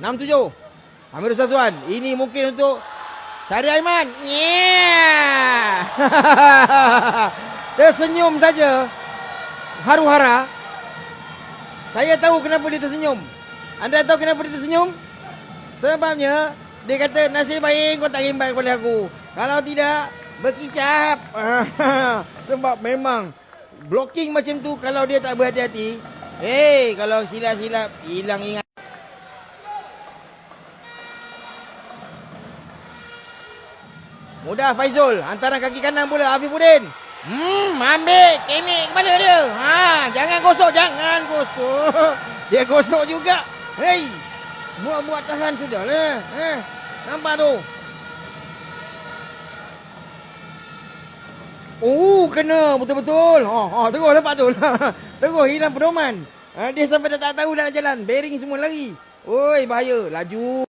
6-7. Amirul Sazwan. Ini mungkin untuk Syahri Aiman. Yeah. Tersenyum saja. Haru-hara. Saya tahu kenapa dia tersenyum. Anda tahu kenapa dia tersenyum? Sebabnya dia kata, nasib baik kau tak rimbat kepada aku. Kalau tidak, berkicap. Sebab memang blocking macam tu kalau dia tak berhati-hati. Kalau silap-silap, hilang ingat. Mudah Faizul. Hantaran kaki kanan pula Afifuddin. Ambil kemek kepala dia. Jangan gosok. Dia gosok juga. Buat tahan sudahlah. Nampak tu. Kena betul-betul. Terus nampak tu. Terus hilang pedoman. Dia sampai dah tak tahu nak jalan. Bearing semua lari. Oi, bahaya. Laju.